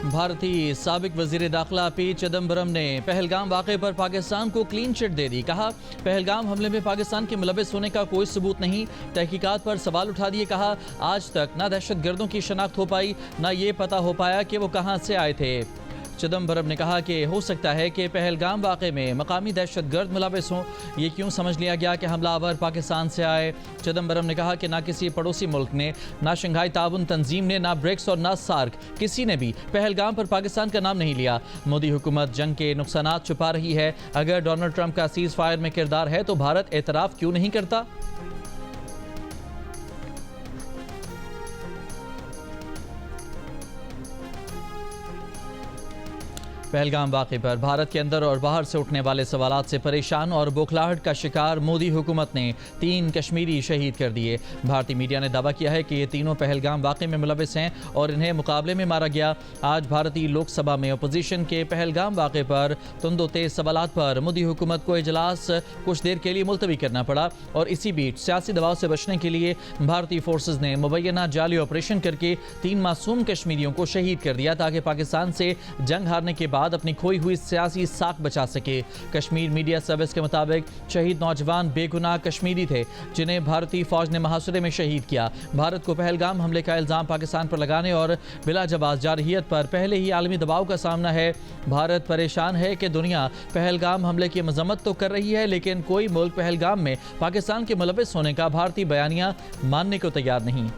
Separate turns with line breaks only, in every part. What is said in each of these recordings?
भारतीय साबिक वजीर दाखिला पी चिदम्बरम ने पहलगाम वाक़े पर पाकिस्तान को क्लीन चिट दे दी। कहा, पहलगाम हमले में पाकिस्तान के मुलविस होने का कोई सबूत नहीं। तहकीकात पर सवाल उठा दिए। कहा, आज तक ना दहशत गर्दों की शनाख्त हो पाई, ना ये पता हो पाया कि वो कहाँ से आए थे। चिदम्बरम ने कहा कि हो सकता है कि पहलगाम वाक़े में मकामी दहशत गर्द मुलविस हों। ये क्यों समझ लिया गया कि हमलावर पाकिस्तान से आए। चिदम्बरम ने कहा कि ना किसी पड़ोसी मुल्क ने, ना शंघाई ताउन तंजीम ने, ना ब्रिक्स और ना सार्क, किसी ने भी पहलगाम पर पाकिस्तान का नाम नहीं लिया। मोदी हुकूमत जंग के नुकसानात छुपा रही है। अगर डोनाल्ड ट्रंप का सीज़ फायर में किरदार है तो भारत एतराफ़ क्यों नहीं करता। पहलगाम वाक़े पर भारत के अंदर और बाहर से उठने वाले सवालात से परेशान और बौखलाहट का शिकार मोदी हुकूमत ने 3 कश्मीरी शहीद कर दिए। भारतीय मीडिया ने दावा किया है कि ये तीनों पहलगाम वाक़े में मुलविस हैं और इन्हें मुकाबले में मारा गया। आज भारतीय लोकसभा में अपोजिशन के पहलगाम वाक़े पर तुंदो तेज सवालात पर मोदी हुकूमत को इजलास कुछ देर के लिए मुलतवी करना पड़ा और इसी बीच सियासी दबाव से बचने के लिए भारतीय फोर्सेज ने मुबैना जाली ऑपरेशन करके 3 मासूम कश्मीरियों को शहीद कर दिया ताकि पाकिस्तान से जंग हारने के बाद अपनी खोई हुई सियासी साख बचा सके। कश्मीर मीडिया सर्विस के मुताबिक शहीद नौजवान बेगुनाह कश्मीरी थे जिन्हें भारतीय फौज ने महासरे में शहीद किया। भारत को पहलगाम हमले का इल्जाम पाकिस्तान पर लगाने और बिला जवाब जारहियत पर पहले ही आलमी दबाव का सामना है। भारत परेशान है कि दुनिया पहलगाम हमले की मजम्मत तो कर रही है, लेकिन कोई मुल्क पहलगाम में पाकिस्तान के मुलविस होने का भारतीय बयानिया मानने को तैयार नहीं।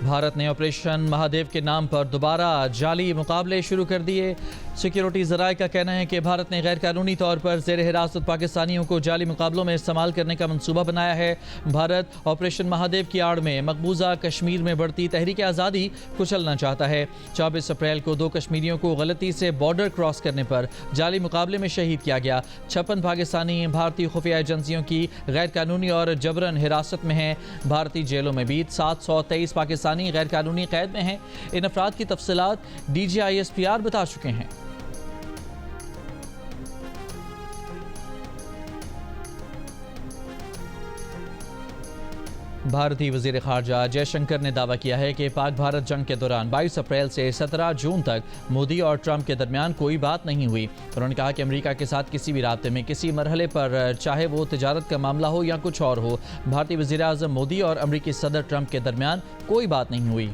भारत ने ऑपरेशन महादेव के नाम पर दोबारा जाली मुकाबले शुरू कर दिए। सिक्योरिटी ज़राए का कहना है कि भारत ने गैर कानूनी तौर पर ज़ेर हिरासत पाकिस्तानियों को जाली मुकाबलों में इस्तेमाल करने का मंसूबा बनाया है। भारत ऑपरेशन महादेव की आड़ में मकबूजा कश्मीर में बढ़ती तहरीक आज़ादी कुचलना चाहता है। 24 अप्रैल को 2 कश्मीरियों को गलती से बॉर्डर क्रॉस करने पर जाली मुकाबले में शहीद किया गया। 56 पाकिस्तानी भारतीय खुफिया एजेंसियों की गैर कानूनी और जबरन हिरासत में हैं। भारतीय जेलों में भी 723 पाकिस्तानी गैर कानूनी कैद में हैं। इन अफराद की तफसीलात DGISPR बता चुके हैं। भारतीय वजीर खारजा जयशंकर ने दावा किया है कि पाक भारत जंग के दौरान 22 अप्रैल से 17 जून तक मोदी और ट्रंप के दरमियान कोई बात नहीं हुई। उन्होंने कहा कि अमेरिका के साथ किसी भी राब्ते में किसी मरहले पर, चाहे वो तिजारत का मामला हो या कुछ और हो, भारतीय वजीर आज़म मोदी और अमेरिकी सदर ट्रंप के दरमियान कोई बात नहीं हुई।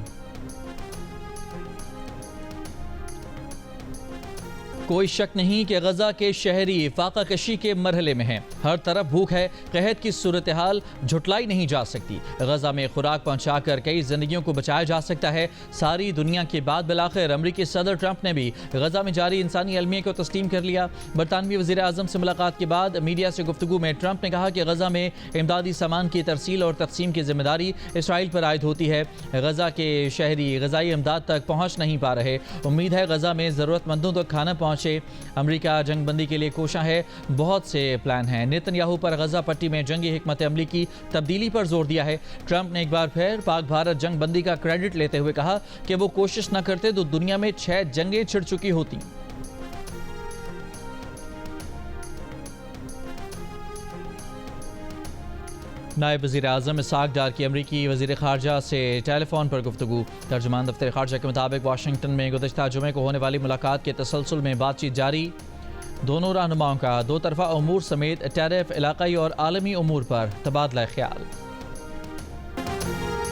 कोई शक नहीं कि गजा के शहरी फाका कशी के मरहले में हैं। हर तरफ भूख है। कहत की सूरत हाल झुटलाई नहीं जा सकती। गजा में खुराक पहुंचाकर कई जिंदगियों को बचाया जा सकता है। सारी दुनिया के बाद बिलाखिर अमरीकी सदर ट्रंप ने भी गजा में जारी इंसानी अलमिया को तस्लीम कर लिया। बरतानवी वज़ीर आज़म से मुलाकात के बाद मीडिया से गुफ्तगू में ट्रंप ने कहा कि गजा में इमदादी सामान की तरसील और तकसीम की जिम्मेदारी इसराइल पर आयद होती है। गजा के शहरी गजाई इमदाद तक पहुँच नहीं पा रहे। उम्मीद है गजा में ज़रूरतमंदों तक खाना पहुँचे। अमेरिका जंगबंदी के लिए कोशा है। बहुत से प्लान हैं। नेतन्याहू पर गजा पट्टी में जंगी हिकमत अमली की तब्दीली पर जोर दिया है। ट्रंप ने एक बार फिर पाक भारत जंगबंदी का क्रेडिट लेते हुए कहा कि वो कोशिश न करते तो दुनिया में 6 जंगें छिड़ चुकी होती। नायब वज़ीर आज़म इसहाक डार की अमरीकी वज़ीर ख़ारजा से टेलीफोन पर गुफ्तगू। तर्जुमान दफ्तर ख़ारजा के मुताबिक वाशिंगटन में गुज़श्ता जुमे को होने वाली मुलाकात के तसलसल में बातचीत जारी। दोनों रहनुमाओं का 2 तरफ़ा उमूर समेत टैरिफ, इलाक़ाई और आलमी उमूर पर तबादला ख्याल।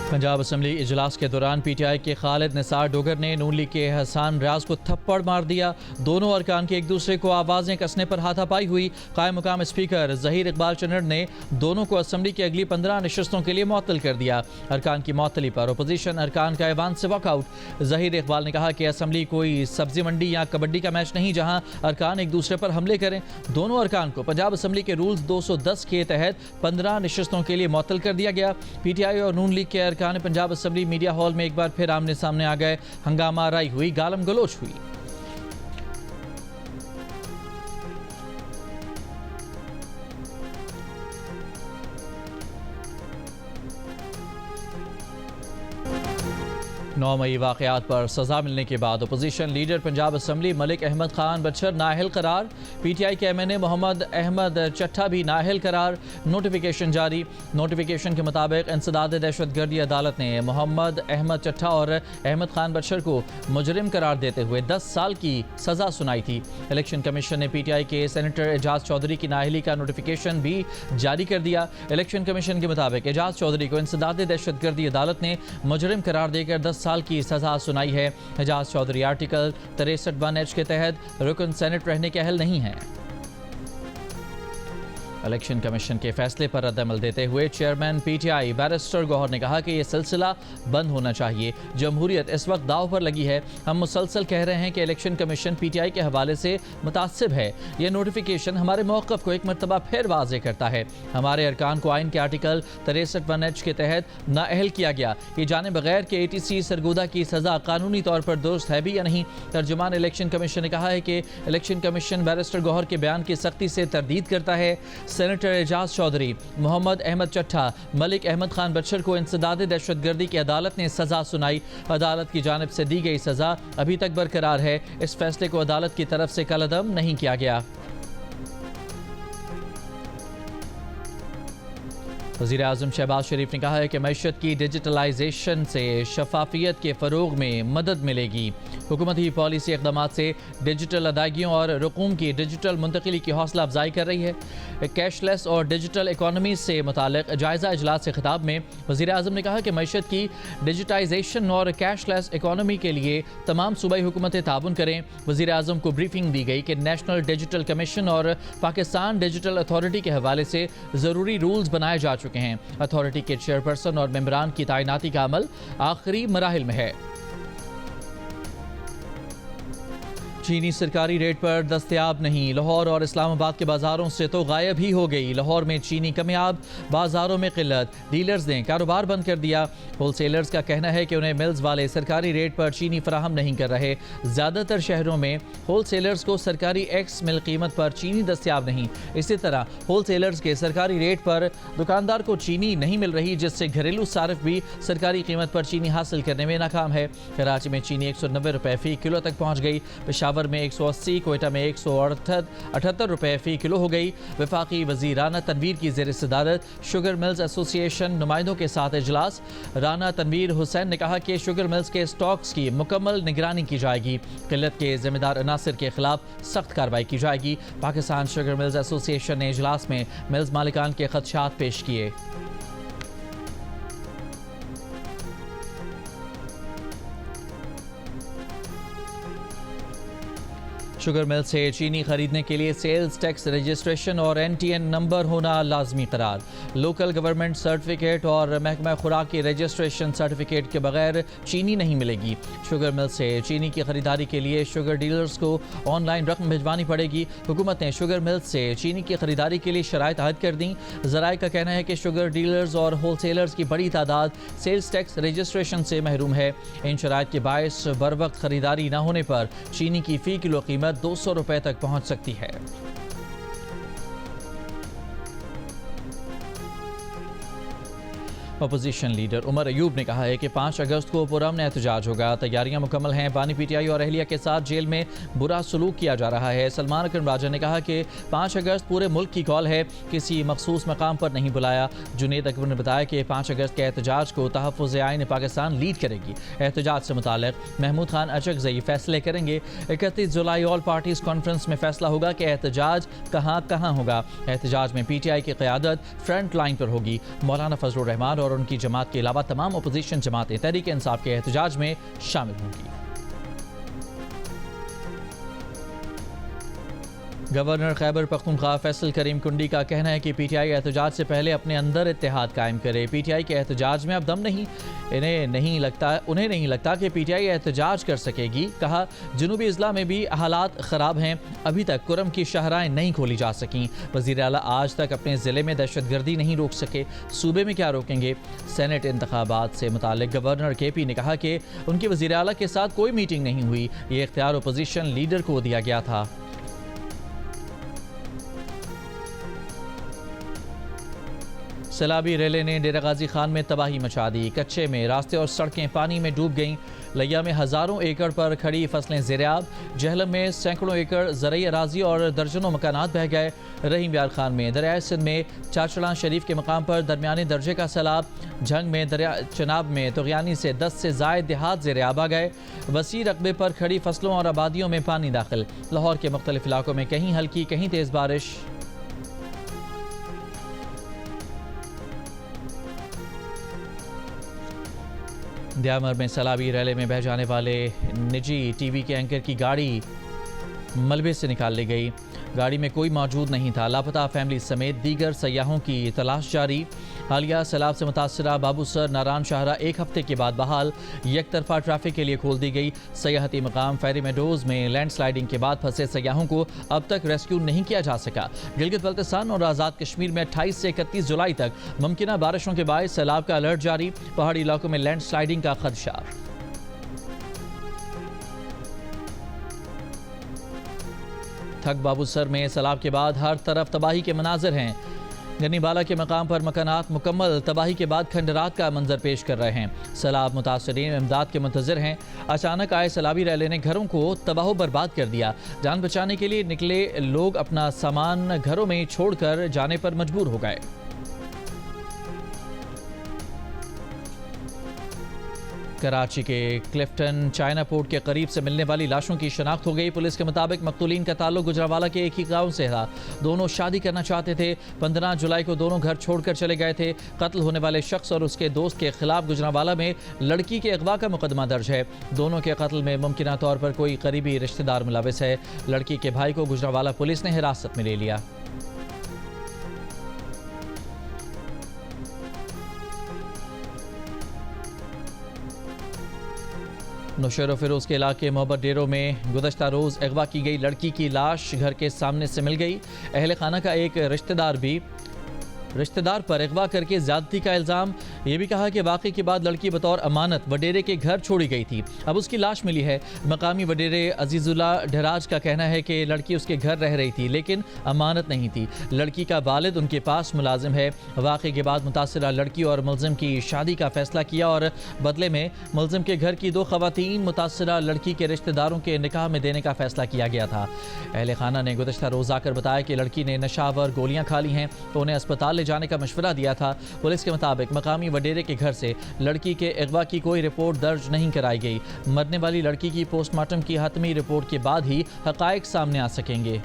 पंजाब असम्बली इजलास के दौरान PTI के खालिद निसार डोगर ने नून लीग के हसन रियाज को थप्पड़ मार दिया। दोनों अरकान के एक दूसरे को आवाज़ें कसने पर हाथापाई हुई। कायम मुकाम स्पीकर ज़हीर इकबाल चन्नड़ ने दोनों को असम्बली की अगली 15 नशस्तों के लिए मुअत्तल कर दिया। अरकान की मुअत्तली पर अपोजिशन अरकान का ऐवान से वॉकआउट। ज़हीर इकबाल ने कहा कि असम्बली कोई सब्जी मंडी या कबड्डी का मैच नहीं जहां अरकान एक दूसरे पर हमले करें। दोनों अरकान को पंजाब असम्बली के रूल्स 210 के तहत 15 नशस्तों के लिए मुअत्तल कर दिया गया। PTI और नून लीग के अरकान पंजाब असम्बली मीडिया हॉल में एक बार फिर आमने सामने आ गए। हंगामा आराई हुई, गालम गलोच हुई। 9 मई वाक़यात पर सज़ा मिलने के बाद opposition leader Punjab assembly Malik Ahmad Khan Bachar नाअहल करार। PTI के MNA मोहम्मद अहमद चट्ठा भी नाअहल करार। नोटिफिकेशन जारी। नोटिफिकेशन के मुताबिक इंसदाद दहशतगर्दी अदालत ने मोहम्मद अहमद चट्ठा और अहमद खान बचर को मुजरिम करार देते हुए 10 साल की सज़ा सुनाई थी। इलेक्शन कमीशन ने PTI के सेनेटर एजाज चौधरी की नाअहली का नोटिफिकेशन भी जारी कर दिया। इलेक्शन कमीशन के मुताबिक एजाज चौधरी को इंसदाद दहशतगर्दी अदालत ने मुजरिम करार देकर 10 साल की सजा सुनाई है। एजाज चौधरी आर्टिकल 63(1)H के तहत रुकन सेनेट रहने के अहल नहीं हैं। इलेक्शन कमीशन के फैसले पर रद्दअमल देते हुए चेयरमैन PTI बैरिस्टर गौहर ने कहा कि यह सिलसिला बंद होना चाहिए। जमहूरियत इस वक्त दाव पर लगी है। हम मुसलसल कह रहे हैं कि इलेक्शन कमीशन PTI के हवाले से मुतासिब है। यह नोटिफिकेशन हमारे मौक़िफ़ को एक मरतबा फिर वाज़े करता है। हमारे अरकान को आइन के आर्टिकल 63(1)H के तहत नाअहल किया गया। ये जाने बगैर कि ATC सरगोदा की सज़ा कानूनी तौर पर दुरुस्त है भी या नहीं। तर्जुमान इलेक्शन कमीशन ने कहा है कि इलेक्शन कमीशन बैरिस्टर गौहर के बयान की सख्ती से तरदीद करता है। सेनेटर एजाज चौधरी, मोहम्मद अहमद चट्ठा, मलिक अहमद खान बचर को इंसदाद दहशतगर्दी की अदालत ने सज़ा सुनाई। अदालत की जानिब से दी गई सज़ा अभी तक बरकरार है। इस फैसले को अदालत की तरफ से कलअदम नहीं किया गया। वज़ीर-ए-आज़म शहबाज शरीफ ने कहा है कि मईशत की डिजिटलाइजेशन से शफाफियत के फ़रोग में मदद मिलेगी। हुकूमती पॉलिसी इक़दामात से डिजिटल अदायगियों और रकूम की डिजिटल मुंतकिली की हौसला अफजाई कर रही है। कैशलेस और डिजिटल इकानमी से मुतालिक जायज़ा इजलास से खिताब में वज़ीर-ए-आज़म ने कहा कि मईशत की डिजिटाइजेशन और कैशलेस इकानमी के लिए तमाम सूबाई हुकूमतें ताउन करें। वज़ीर-ए-आज़म को ब्रीफिंग दी गई कि नेशनल डिजिटल कमीशन और पाकिस्तान डिजिटल अथॉरिटी के हवाले से ज़रूरी रूल्स बनाए जा चुके हैं। अथॉरिटी के चेयरपर्सन और मेंबरान की तैनाती का अमल आखिरी मराहिल में है। चीनी सरकारी रेट पर दस्तयाब नहीं। लाहौर और इस्लामाबाद के बाज़ारों से तो गायब ही हो गई। लाहौर में चीनी कमियाब, बाज़ारों में किल्लत। डीलर्स ने कारोबार बंद कर दिया। होलसेलर्स का कहना है कि उन्हें मिल्स वाले सरकारी रेट पर चीनी फराहम नहीं कर रहे। ज़्यादातर शहरों में होलसेलर्स को सरकारी एक्स मिल कीमत पर चीनी दस्तयाब नहीं। इसी तरह होलसेलर्स के सरकारी रेट पर दुकानदार को चीनी नहीं मिल रही, जिससे घरेलू सारिफ भी सरकारी कीमत पर चीनी हासिल करने में नाकाम है। कराची में चीनी 190 रुपये फ़ी किलो तक पहुँच गई। पेशावर में 180, कोयटा में 178 रुपये फ़ी किलो हो गई। वफाकी वज़ीर राना तनवीर की ज़ेर सदारत शुगर मिल्स एसोसिएशन नुमाइंदों के साथ इजलास। राना तनवीर हुसैन ने कहा कि शुगर मिल्स के स्टॉक्स की मुकम्मल निगरानी की जाएगी। किल्लत के ज़िम्मेदार अनासर के खिलाफ सख्त कार्रवाई की जाएगी। पाकिस्तान शुगर मिल्स एसोसिएशन ने इजलास में मिल्स मालिकान के खदशात पेश किए। शुगर मिल से चीनी खरीदने के लिए सेल्स टैक्स रजिस्ट्रेशन और NTN नंबर होना लाजमी करार। लोकल गवर्नमेंट सर्टिफिकेट और महकमा खुराक की रजिस्ट्रेशन सर्टिफिकेट के बगैर चीनी नहीं मिलेगी। शुगर मिल से चीनी की खरीदारी के लिए शुगर डीलर्स को ऑनलाइन रकम भिजवानी पड़ेगी। हुकूमत ने शुगर मिल से चीनी की खरीदारी के लिए शराइत आयद कर दी। ज़राए का कहना है कि शुगर डीलर्स और होलसेलर्स की बड़ी तादाद सेल्स टैक्स रजिस्ट्रेशन से महरूम है। इन शराइत के बायस बर वक्त खरीदारी न होने पर चीनी की फ़ी किलो कीमत 200 रुपए तक पहुंच सकती है। अपोजिशन लीडर उमर अयूब ने कहा है कि 5 अगस्त को पुरअमन एहतजाज होगा। तैयारियां मुकम्मल हैं। बानी PTI और अहलिया के साथ जेल में बुरा सलूक किया जा रहा है। सलमान अकरम राजा ने कहा कि 5 अगस्त पूरे मुल्क की कॉल है, किसी मखसूस मकाम पर नहीं बुलाया। जुनेद अकबर ने बताया कि 5 अगस्त के एहतजाज को तहफ़्फ़ुज़ आइन पाकिस्तान लीड करेगी। एहतजाज से मुताल्लिक़ महमूद खान अचकज़ई फैसले करेंगे। 31 जुलाई ऑल पार्टीज़ कॉन्फ्रेंस में फैसला होगा कि एहतजाज कहाँ होगा। एहतजाज में PTI की क़यादत फ्रंट लाइन पर होगी। मौलाना फजलुर रहमान और उनकी जमात के अलावा तमाम अपोजिशन जमातें तहरीक इंसाफ के एहतजाज में शामिल होंगी। गवर्नर खैबर पख्तूनख्वा फैसल करीम कुंडी का कहना है कि PTI एहतजाज से पहले अपने अंदर इत्तेहाद कायम करे। PTI के एहतजाज में अब दम नहीं। उन्हें नहीं लगता कि PTI एहतजाज कर सकेगी। कहा, जनूबी अजला में भी हालात ख़राब हैं, अभी तक कुरम की शाहराएँ नहीं खोली जा सकीं। वज़ीर आला आज तक अपने ज़िले में दहशतगर्दी नहीं रोक सके, सूबे में क्या रोकेंगे। सेनेट इंतखाबात से मुतालिक गवर्नर KP ने कहा कि उनकी वज़ीर आला के साथ कोई मीटिंग नहीं हुई। ये इख्तियार अपोजिशन लीडर को दिया गया था। सैलाबी रेले ने डेरा गाजी खान में तबाही मचा दी। कच्चे में रास्ते और सड़कें पानी में डूब गईं। लिया में हज़ारों एकड़ पर खड़ी फसलें ज़ेरियाब। जहलम में सैकड़ों एकड़ ज़रई अराजी और दर्जनों मकानात बह गए। रहीम यार खान में दरिया सिंध में चाचड़ा शरीफ के मकाम पर दरमियानी दर्जे का सैलाब। झंग में दरिया चनाब में तुग़यानी से 10 से ज़ायद देहात ज़ेरियाब आ गए। वसी रकबे पर खड़ी फसलों और आबादियों में पानी दाखिल। लाहौर के मुख्तलिफ इलाकों में कहीं हल्की कहीं तेज़ बारिश। दयामर में सैलाबी रैले में बह जाने वाले निजी टीवी के एंकर की गाड़ी मलबे से निकाल ली गई। गाड़ी में कोई मौजूद नहीं था। लापता फैमिली समेत दीगर सयाहों की तलाश जारी। हालिया सैलाब से मुतासरा बाबूसर नारायण शाहरा एक हफ्ते के बाद बहाल। एक तरफा ट्रैफिक के लिए खोल दी गई। सयाहती मकाम फेरी मेडोज़ में लैंडस्लाइडिंग के बाद फंसे सयाहों को अब तक रेस्क्यू नहीं किया जा सका। गिलगित बल्तिस्तान और आज़ाद कश्मीर में 28 से 31 जुलाई तक मुमकिन बारिशों के बायस सैलाब का अलर्ट जारी। पहाड़ी इलाकों में लैंडस्लाइडिंग का खदशा। थक बाबूसर में सैलाब के बाद हर तरफ तबाही के मनाजिर हैं। गनीबाला के मकाम पर मकानात मुकम्मल तबाही के बाद खंडरात का मंजर पेश कर रहे हैं। सैलाब मुतासरीन इमदाद के मुंतज़िर हैं। अचानक आए सैलाबी रैले ने घरों को तबाह बर्बाद कर दिया। जान बचाने के लिए निकले लोग अपना सामान घरों में छोड़कर जाने पर मजबूर हो गए। कराची के क्लिफ्टन चाइना पोर्ट के करीब से मिलने वाली लाशों की शनाख्त हो गई। पुलिस के मुताबिक मकतूलीन का ताल्लुक गुजरावाला के एक ही गांव से था। दोनों शादी करना चाहते थे। 15 जुलाई को दोनों घर छोड़कर चले गए थे। कत्ल होने वाले शख्स और उसके दोस्त के खिलाफ गुजरावाला में लड़की के अगवा का मुकदमा दर्ज है। दोनों के कत्ल में मुमकिन तौर पर कोई करीबी रिश्तेदार मुलविस है। लड़की के भाई को गुजरावाला पुलिस ने हिरासत में ले लिया। नौशेर फिरोज के इलाके मोहब्बत डेरों में गुज़श्ता रोज़ अगवा की गई लड़की की लाश घर के सामने से मिल गई। अहले खाना का एक रिश्तेदार पर अगवा करके ज़्यादती का इल्ज़ाम। ये भी कहा कि वाक़े के बाद लड़की बतौर अमानत वडेरे के घर छोड़ी गई थी। अब उसकी लाश मिली है। मकामी वडेरे अजीज़ुल्ला ढराज का कहना है कि लड़की उसके घर रह रही थी लेकिन अमानत नहीं थी। लड़की का वालिद उनके पास मुलाजिम है। वाक़े के बाद मुतासरा लड़की और मुलजिम की शादी का फैसला किया और बदले में मुलजिम के घर की 2 ख़वातीन मुतासरा लड़की के रिश्तेदारों के निकाह में देने का फैसला किया गया था। अहले खाना ने गुज़श्ता रोज़ आकर बताया कि लड़की ने नशावर गोलियाँ खा ली हैं तो उन्हें अस्पताल जाने का मशवरा दिया था। पुलिस के मुताबिक मकामी वडेरे के घर से लड़की के अगवा की कोई रिपोर्ट दर्ज नहीं कराई गई। मरने वाली लड़की की पोस्टमार्टम की हतमी रिपोर्ट के बाद ही हक़ाइक़ सामने आ सकेंगे।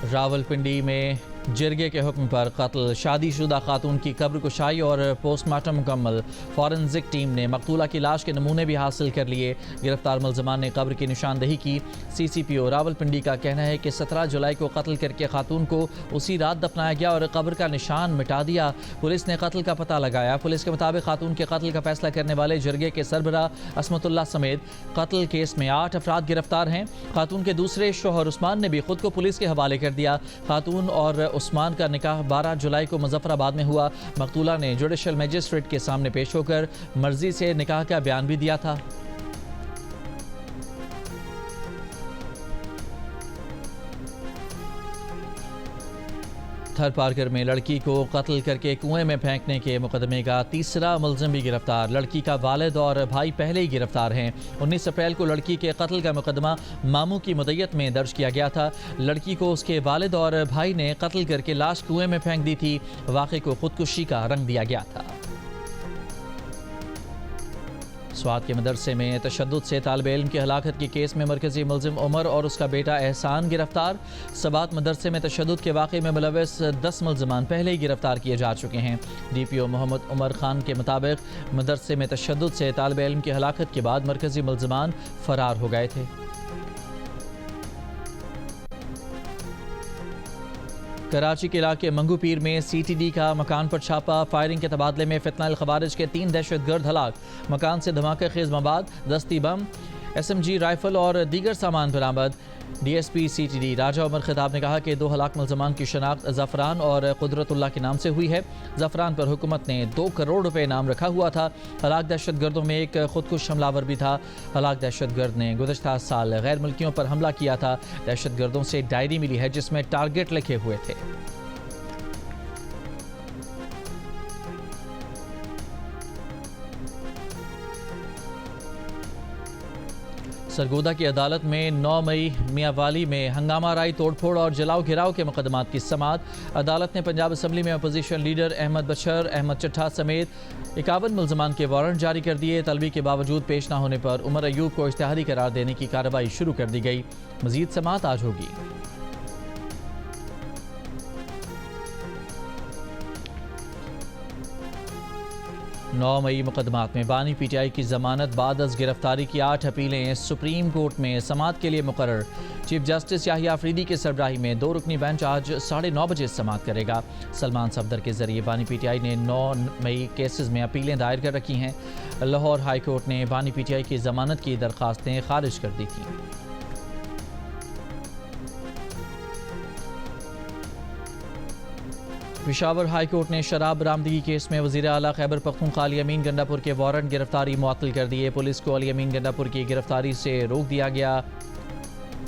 रावलपिंडी में जिरगे के हुक्म पर कत्ल। शादीशुदा खातून की कब्र कुशाई और पोस्टमार्टम मुकम्मल। फॉरेंसिक टीम ने मकतूला की लाश के नमूने भी हासिल कर लिए। गिरफ्तार मुलजमान ने कब्र की निशानदही की। CCPO रावलपिंडी का कहना है कि 17 जुलाई को कत्ल करके खातून को उसी रात दफनाया गया और कब्र का निशान मिटा दिया। पुलिस ने कत्ल का पता लगाया। पुलिस के मुताबिक खातून के कत्ल का फैसला करने वाले जिरगे के सरबरा असमतुल्लाह समेत कत्ल केस में 8 अफराद गिरफ्तार हैं। खातून के दूसरे शोहर उस्मान ने भी खुद को पुलिस के हवाले कर दिया। खातून और उस्मान का निकाह 12 जुलाई को मुजफ्फराबाद में हुआ। मकतूला ने जुडिशल मजिस्ट्रेट के सामने पेश होकर मर्जी से निकाह का बयान भी दिया था। थर पार्कर में लड़की को कत्ल करके कुएं में फेंकने के मुकदमे का तीसरा मुलजिम भी गिरफ्तार। लड़की का वालिद और भाई पहले ही गिरफ्तार हैं। 19 अप्रैल को लड़की के कत्ल का मुकदमा मामू की मुद्दत में दर्ज किया गया था। लड़की को उसके वालिद और भाई ने कत्ल करके लाश कुएं में फेंक दी थी। वाक़े को खुदकुशी का रंग दिया गया था। स्वात के मदरसे में तशद्दुद से तालिब इल्म की हलाकत के केस में मरकजी मुलजिम उमर और उसका बेटा एहसान गिरफ्तार। सबात मदरसे में तशद्दुद के वाक़े में मुलविस 10 मुलजमान पहले ही गिरफ्तार किए जा चुके हैं। DPO मोहम्मद उमर खान के मुताबिक मदरसे में तशद्दुद से तालिब इल्म की हलाकत के बाद मरकजी मुलजमान फरार हो गए थे। कराची के इलाके मंगू पीर में CTD का मकान पर छापा। फायरिंग के तबादले में फितनाल खवारिज के 3 दहशतगर्द हलाक। मकान से धमाके खेज मवाद, दस्ती बम, SMG राइफल और दीगर सामान बरामद। DSP CTD राजा उमर खिताब ने कहा कि 2 हलाक मुल्ज़मान की शनाख्त ज़फ़रान और कुदरतुल्लाह के नाम से हुई है। ज़फ़रान पर हुकूमत ने 2 करोड़ रुपए इनाम रखा हुआ था। हलाक दहशतगर्दों में एक खुदकुश हमलावर भी था। हलाक दहशतगर्द ने गुज़श्ता साल गैर मुल्कियों पर हमला किया था। दहशतगर्दों से डायरी मिली है जिसमें टारगेट लिखे हुए थे। सरगोदा की अदालत में 9 मई मियांवाली में हंगामा राई तोड़फोड़ और जलाओ घिराव के मुकदमात की समाअत। अदालत ने पंजाब असम्बली में अपोजिशन लीडर अहमद बशर, अहमद चट्ठा समेत 51 मुल्ज़मान के वारंट जारी कर दिए। तलबी के बावजूद पेश न होने पर उमर अयूब को इश्तिहारी करार देने की कार्रवाई शुरू कर दी गई। मजीद समाअत आज होगी। 9 मई मुकदमात में बानी PTI की जमानत बाद अज गिरफ्तारी की 8 अपीलें सुप्रीम कोर्ट में समाअत के लिए मुकर्रर। चीफ जस्टिस याहिया अफरीदी के सरबराही में 2 रुकनी बेंच आज 9:30 बजे समाअत करेगा। सलमान सफदर के जरिए बानी PTI ने 9 मई केसेस में अपीलें दायर कर रखी हैं। लाहौर हाई कोर्ट ने बानी PTI की जमानत की दरख्वास्तें खारिज कर दी थीं। पेशावर हाई कोर्ट ने शराब बरामदगी केस में वज़ीर आला खैबर पख्तूनख्वा अली अमीन गंडापुर के वारंट गिरफ्तारी मुअत्तल कर दिए। पुलिस को अली अमीन गंडापुर की गिरफ्तारी से रोक दिया गया।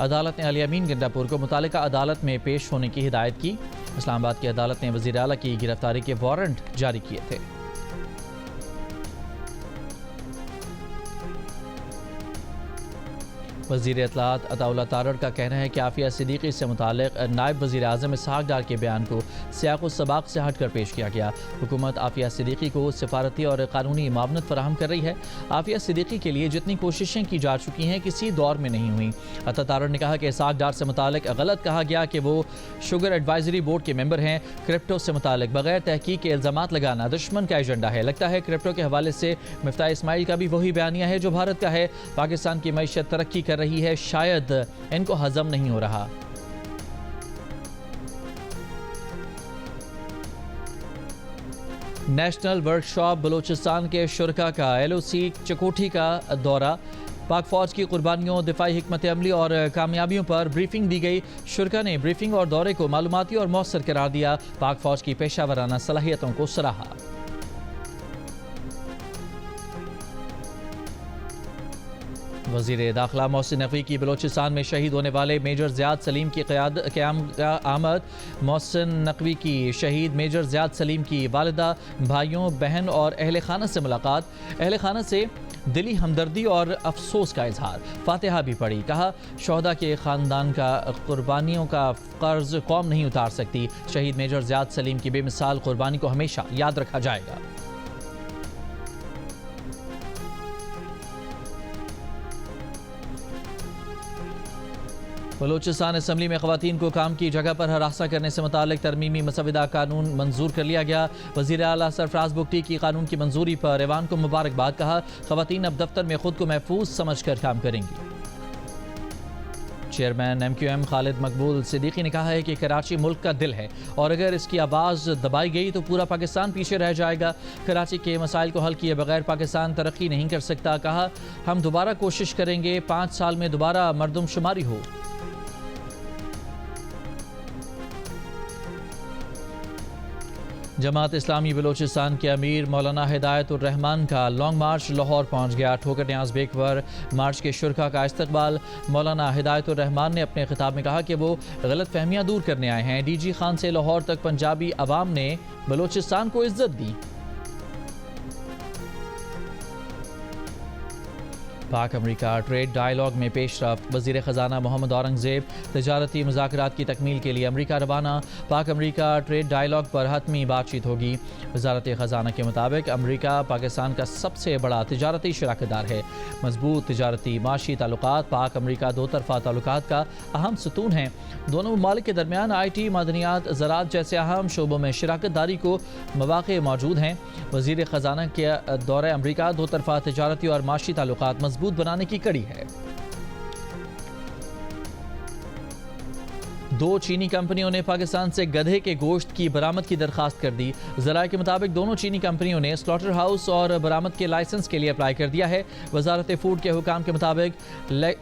अदालत ने अली अमीन गंडापुर को मुतालिका अदालत में पेश होने की हिदायत की। इस्लामाबाद की अदालत ने वज़ीर आला की गिरफ्तारी के वारंट जारी किए थे। वज़ीर इत्तलात अताउल्लाह तारड़ का कहना है कि आफिया सिद्दीकी से मुताल्लिक़ नायब वज़ीर आज़म इसहाक़ डार के बयान को सियाक़ व सबाक़ से हट कर पेश किया गया। हुकूमत आफिया सिद्दीकी को सिफारती और कानूनी मामनत फराहम कर रही है। आफिया सिद्दीकी के लिए जितनी कोशिशें की जा चुकी हैं किसी दौर में नहीं हुई। अता तारड़ ने कहा कि इसहाक़ डार से मुताल्लिक़ गलत कहा गया कि वो शुगर एडवाइजरी बोर्ड के मेंबर हैं। क्रिप्टो से मुताल्लिक़ बगैर तहकीक के इल्ज़ामात लगाना दुश्मन का एजेंडा है। लगता है क्रिप्टो के हवाले से मिफ्ताह इस्माइल का भी वही बयानिया है जो भारत का है। पाकिस्तान की मईशत तरक्की कर रही है, शायद इनको हजम नहीं हो रहा। नेशनल वर्कशॉप बलूचिस्तान के शुरका का LOC चकोठी का दौरा। पाक फौज की कुर्बानियों, दिफाई हिकमत अमली और कामयाबियों पर ब्रीफिंग दी गई। शुरका ने ब्रीफिंग और दौरे को मालूमाती और मौसर करार दिया। पाक फौज की पेशावराना सलाहियतों को सराहा। वज़ीर दाखिला मोहसिन नकवी की बलोचिस्तान में शहीद होने वाले मेजर ज़ियाद सलीम की क़याम आमद। मोहसिन नकवी की शहीद मेजर ज़ियाद सलीम की वालिदा, भाइयों, बहन और अहल खाना से मुलाकात। अहल खाना से दिली हमदर्दी और अफसोस का इजहार। फातिहा भी पढ़ी। कहा शोहदा के ख़ानदान का कुर्बानियों का कर्ज कौम नहीं उतार सकती। शहीद मेजर ज़ियाद सलीम की बेमिसाल कुर्बानी को हमेशा याद रखा जाएगा। बलूचिस्तान असम्बली में ख़वातीन को काम की जगह पर हरासा करने से मुताल्लिक़ तरमीमी मसविदा कानून मंजूर कर लिया गया। वज़ीर आला सरफराज बुगटी की कानून की मंजूरी पर ऐवान को मुबारकबाद। कहा ख़वातीन अब दफ्तर में खुद को महफूज समझ कर काम करेंगी। चेयरमैन MQM खालिद मकबूल सिद्दीकी ने कहा है कि कराची मुल्क का दिल है और अगर इसकी आवाज़ दबाई गई तो पूरा पाकिस्तान पीछे रह जाएगा। कराची के मसाइल को हल किए बगैर पाकिस्तान तरक्की नहीं कर सकता। कहा हम दोबारा कोशिश करेंगे, 5 साल में दोबारा मरदमशुमारी हो। जमात इस्लामी बलूचिस्तान के अमीर मौलाना हिदायतुर रहमान का लॉन्ग मार्च लाहौर पहुंच गया। ठोकर न्याज बेग पर मार्च के शुरका का इस्तकबाल। मौलाना हिदायतुर रहमान ने अपने खिताब में कहा कि वो गलत फहमियाँ दूर करने आए हैं। DG खान से लाहौर तक पंजाबी अवाम ने बलूचिस्तान को इज्जत दी। पाक अमरीका ट्रेड डायलॉग में पेशरफ्त। वज़ीर ख़जाना मोहम्मद औरंगज़ेब तजारती मुज़ाकरात की तकमील के लिए अमरीका रवाना। पाक अमरीका ट्रेड डायलॉग पर हतमी बातचीत होगी। वज़ारत ख़जाना के मुताबिक अमरीका पाकिस्तान का सबसे बड़ा तजारती शराकतदार है। मजबूत तजारती माशी ताल्लुकात पाक अमरीका दो तरफ़ा ताल्लुकात का अहम सतून है। दोनों ममालिक के दरमियान IT, मादनियात, ज़राअत जैसे अहम शोबों में शराकतदारी को मौक़े मौजूद हैं। वज़ीर ख़जाना के दौरे अमरीका दो तरफ़ा तजारती और माशी ताल्लुकात मजबूत बनाने की कड़ी है। 2 चीनी कंपनियों ने पाकिस्तान से गधे के गोश्त की बरामद की दरखास्त कर दी। ज़राए के मुताबिक दोनों चीनी कंपनियों ने स्लॉटर हाउस और बरामद के लाइसेंस के लिए अप्लाई कर दिया है। वजारत फूड के हुकाम के मुताबिक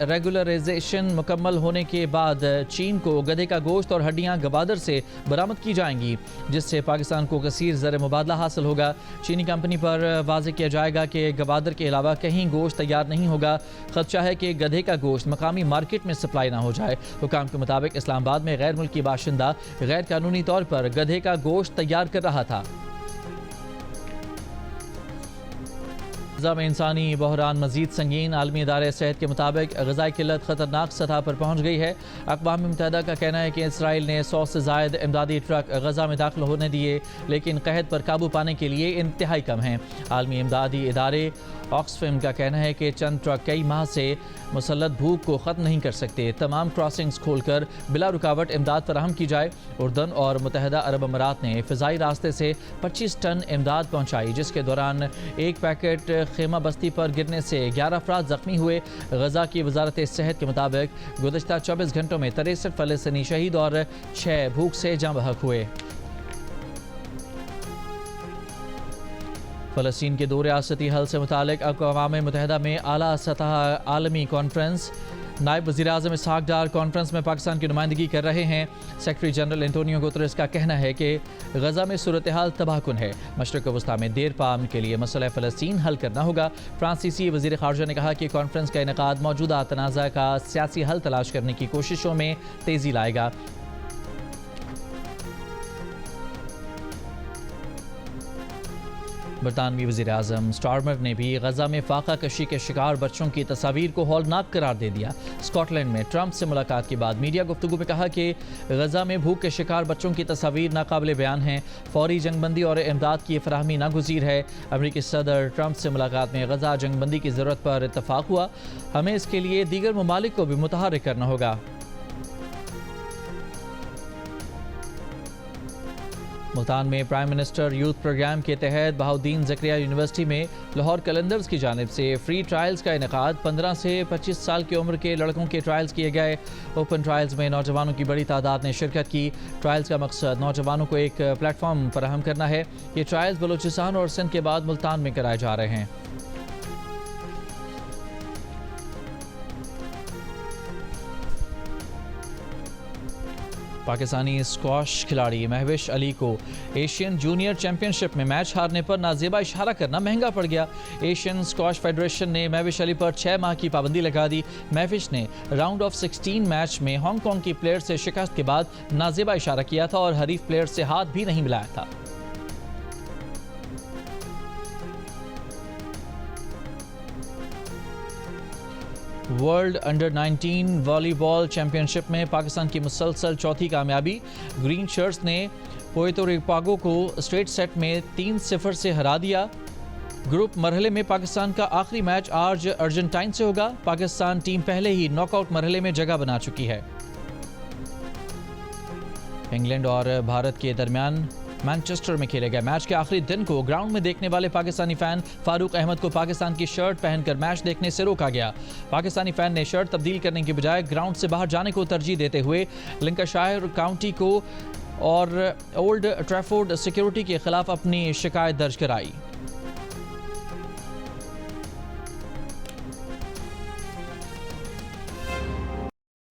रेगुलराइजेशन मुकम्मल होने के बाद चीन को गधे का गोश्त और हड्डियाँ गवादर से बरामद की जाएंगी, जिससे पाकिस्तान को कसीर ज़र मुबादला हासिल होगा। चीनी कंपनी पर वाज़ेह किया जाएगा कि गवादर के अलावा कहीं गोश्त तैयार नहीं होगा। खदशा है कि गधे का गोश्त मकामी मार्केट में सप्लाई ना हो जाए। हुकाम के मुताबिक इस्लामाबाद में गैर मुल्की बाशिंदा गैर कानूनी तौर पर गधे का गोश्त तैयार कर रहा था। गज़ा में इंसानी बहरान मजीद संगीन। आलमी इदारे सेहत के मुताबिक गज़ाई किल्लत ख़तरनाक सतह पर पहुँच गई है। अक़वाम मुत्तहिदा का कहना है कि इसराइल ने 100 से ज़ायद इमदादी ट्रक गज़ा में दाखिल होने दिए, लेकिन कहत पर काबू पाने के लिए इंतहाई कम हैं। आलमी इमदादी इदारे ऑक्सफैम का कहना है कि चंद ट्रक कई माह से मुसल्लत भूख को ख़त्म नहीं कर सकते। तमाम क्रॉसिंग्स खोलकर बिला रुकावट इमदाद फराहम की जाए। उर्दन और मुत्तहिदा अरब अमारात ने फ़िज़ाई रास्ते से 25 टन इमदाद पहुँचाई, जिसके दौरान एक पैकेट खेमा बस्ती पर गिरने से 11 अफराद ज़ख्मी हुए। गज़ा की वजारत सेहत के मुताबिक गुज़श्ता 24 घंटों में 63 फ़लस्तीनी शहीद और 6 भूख से जाँ बहक हुए। फ़लस्तीन के 2 रियासती हल से मुतालिक अक़वाम मुत्तहिदा में आला सतह आलमी कॉन्फ्रेंस। नायब वज़ीर आज़म इसहाक़ डार कॉन्फ्रेंस में पाकिस्तान की नुमाइंदगी कर रहे हैं। सेक्रेटरी जनरल एंटोनियो गुतरेस का कहना है कि गज़ा में सूरत हाल तबाहकुन है। मशरिक़ वस्ता में देर पाम के लिए मसला फ़लस्तीन हल करना होगा। फ्रांसीसी वज़ीर ख़ारजा ने कहा कि कॉन्फ्रेंस का इनेकाद मौजूदा तनाज़ा का सियासी हल तलाश करने की कोशिशों में तेज़ी लाएगा। बरतानवी वज़ीर आज़म स्टारमर ने भी गज़ा में फाका कशी के शिकार बच्चों की तस्वीर को हौलनाक करार दे दिया। स्कॉटलैंड में ट्रंप से मुलाकात के बाद मीडिया गुफ्तगू में कहा कि गज़ा में भूख के शिकार बच्चों की तस्वीर नाकाबिले बयान हैं। फौरी जंगबंदी और इमदाद की फराहमी नागुज़ीर है। अमरीकी सदर ट्रंप से मुलाकात में गज़ा जंगबंदी की ज़रूरत पर इत्तफाक हुआ। हमें इसके लिए दीगर ममालिक को भी मुतहर्रिक करना होगा। मुल्तान में प्राइम मिनिस्टर यूथ प्रोग्राम के तहत बहाउद्दीन ज़करिया यूनिवर्सिटी में लाहौर कैलेंडर्स की जानिब से फ्री ट्रायल्स का इनेकाद। 15 से 25 साल की उम्र के लड़कों के ट्रायल्स किए गए। ओपन ट्रायल्स में नौजवानों की बड़ी तादाद ने शिरकत की। ट्रायल्स का मकसद नौजवानों को एक प्लेटफॉर्म फराहम करना है। ये ट्रायल्स बलूचिस्तान और सिंध के बाद मुल्तान में कराए जा रहे हैं। पाकिस्तानी स्क्वाश खिलाड़ी महविश अली को एशियन जूनियर चैंपियनशिप में मैच हारने पर नाजेबा इशारा करना महंगा पड़ गया। एशियन स्क्वाश फेडरेशन ने महविश अली पर 6 माह की पाबंदी लगा दी। महविश ने राउंड ऑफ 16 मैच में हांगकांग की प्लेयर से शिकस्त के बाद नाजेबा इशारा किया था और हरीफ प्लेयर से हाथ भी नहीं मिलाया था। वर्ल्ड अंडर 19 वॉलीबॉल चैंपियनशिप में पाकिस्तान की मुसलसल चौथी कामयाबी। ग्रीन शर्ट्स ने पुएर्तो रिको को स्ट्रेट सेट में 3-0 से हरा दिया। ग्रुप मरहले में पाकिस्तान का आखिरी मैच आज अर्जेंटाइन से होगा। पाकिस्तान टीम पहले ही नॉकआउट मरहले में जगह बना चुकी है। इंग्लैंड और भारत के दरमियान मैनचेस्टर में खेले गए मैच के आखिरी दिन को ग्राउंड में देखने वाले पाकिस्तानी फैन फारूक अहमद को पाकिस्तान की शर्ट पहनकर मैच देखने से रोका गया। पाकिस्तानी फैन ने शर्ट तब्दील करने के बजाय ग्राउंड से बाहर जाने को तरजीह देते हुए लिंकाशायर काउंटी को और ओल्ड ट्रैफोर्ड सिक्योरिटी के खिलाफ अपनी शिकायत दर्ज कराई।